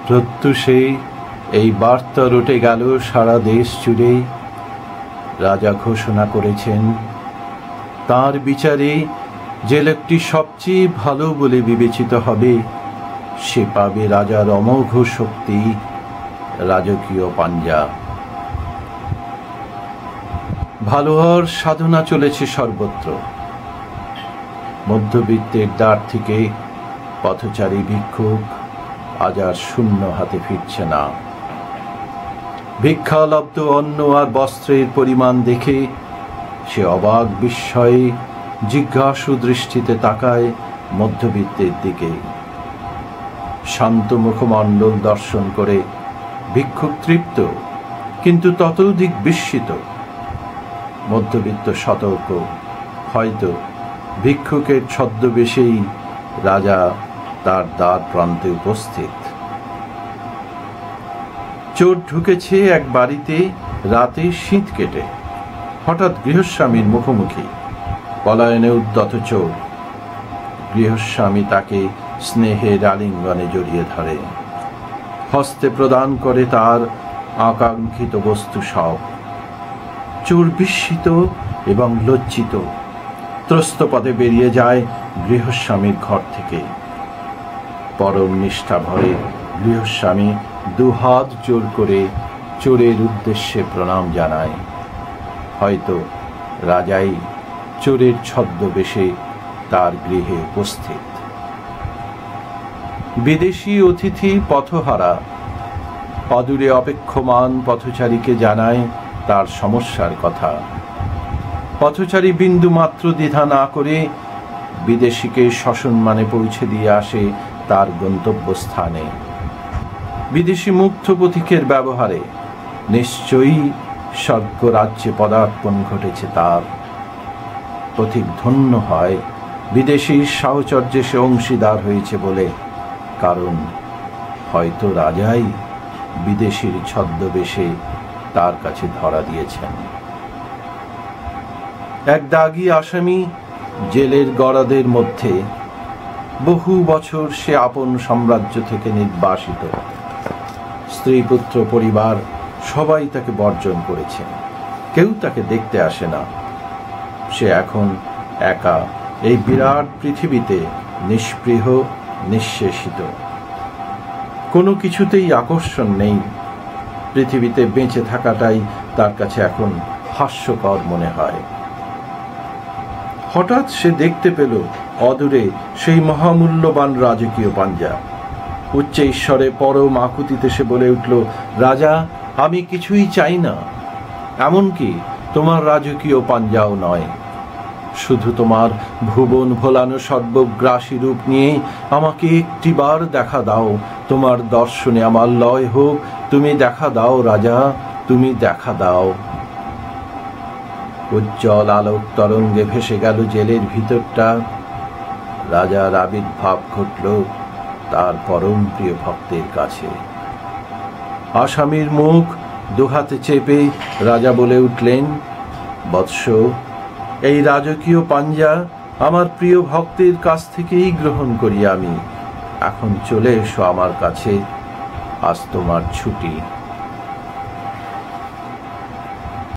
প্রত্যুষে এই বার্তা রটে গেল সারা দেশ জুড়ে। রাজা ঘোষণা করেছেন, তার বিচারে যে লোকটি সবচেয়ে ভালো বলে বিবেচিত হবে সে পাবে রাজার অমোঘ শক্তি, রাজকীয় পাঞ্জা। ভালো হওয়ার সাধনা চলেছে সর্বত্র। মধ্যবিত্তের দ্বার থেকে পথচারী ভিক্ষুক আজ আর শূন্য হাতে ফিরছে না। ভিক্ষালব্ধ অন্ন আর বস্ত্রের পরিমাণ দেখে সে অবাক বিস্ময়ে জিজ্ঞাসু দৃষ্টিতে তাকায় মধ্যবিত্তের দিকে। শান্ত মুখমণ্ডল দর্শন করে ভিক্ষুক তৃপ্ত, কিন্তু ততোধিক বিস্মিত। মধ্যবিত্ত সতর্ক, হয়তো ভিক্ষুকের ছদ্মবেশেই রাজা তার দ্বার প্রান্তে উপস্থিত। চোর ঢুকেছে এক বাড়িতে রাতে শীত কেটে। হঠাৎ গৃহস্বামীর মুখোমুখি, পলায়নে উদ্যত চোর। গৃহস্বামী তাকে স্নেহের আলিঙ্গনে জড়িয়ে ধরে, হস্তে প্রদান করে তার আকাঙ্ক্ষিত বস্তু সব। চোর বিস্মিত এবং লজ্জিত ত্রস্ত পদে বেরিয়ে যায় গৃহস্বামীর ঘর থেকে। পরম নিষ্ঠা ভরে গৃহস্বামী দুহাত জোর করে চোরের উদ্দেশ্যে প্রণাম জানায়। হয়তো রাজাই চোরের ছদ্মবেশে তার গৃহে উপস্থিত। বিদেশি অতিথি পথহারা অদূরে অপেক্ষমান পথচারীকে জানায় তার সমস্যার কথা। পথচারী বিন্দু মাত্র দ্বিধা না করে বিদেশিকে সসম্মানে পৌঁছে দিয়ে আসে তার গন্তব্যস্থানে। বিদেশি মুগ্ধ পথিকের ব্যবহারে নিশ্চয়ই স্বর্গরাজ্যে পদার্পণ ঘটেছে তার। পথিক ধন্য হয় বিদেশির সাহচর্যে সে অংশীদার হয়েছে বলে, কারণ হয়তো রাজাই বিদেশির ছদ্মবেশে তার কাছে ধরা দিয়েছেন। এক দাগী আসামি জেলের গড়াদের মধ্যে। বহু বছর সে আপন সাম্রাজ্য থেকে নির্বাসিত। স্ত্রী পুত্র পরিবার সবাই তাকে বর্জন করেছে, কেউ তাকে দেখতে আসে না। সে এখন একা এই বিরাট পৃথিবীতে, নিষ্পৃহ, নিঃশেষিত। কোনো কিছুতেই আকর্ষণ নেই। পৃথিবীতে বেঁচে থাকাটাই তার কাছে এখন হাস্যকর মনে হয়। হঠাৎ সে দেখতে পেল অদূরে সেই মহামূল্যবান রাজকীয় পাঞ্জা। উচ্চ ঈশ্বরে পরম আকুতিতে সে বলে উঠল, রাজা, আমি কিছুই চাই না, এমনকি তোমার রাজকীয় পাঞ্জাও নয়। শুধু তোমার ভুবন ভোলানো সর্বগ্রাসী রূপ নিয়ে আমাকে একটিবার দেখা দাও। তোমার দর্শনে আমার লয় হোক। তুমি দেখা দাও রাজা, তুমি দেখা দাও। উজ্জ্বল আলোক তরঙ্গে ভেসে গেল জেলের ভিতরটা। রাজার আবির্ভাব ঘটল তার পরম প্রিয় ভক্তের কাছে। আসামির মুখ দুহাতে চেপে রাজা বলে উঠলেন, বৎস, এই রাজকীয় পাঞ্জা আমার প্রিয় ভক্তের কাছ থেকেই গ্রহণ করি আমি। এখন চলে এসো আমার কাছে, আজ তোমার ছুটি।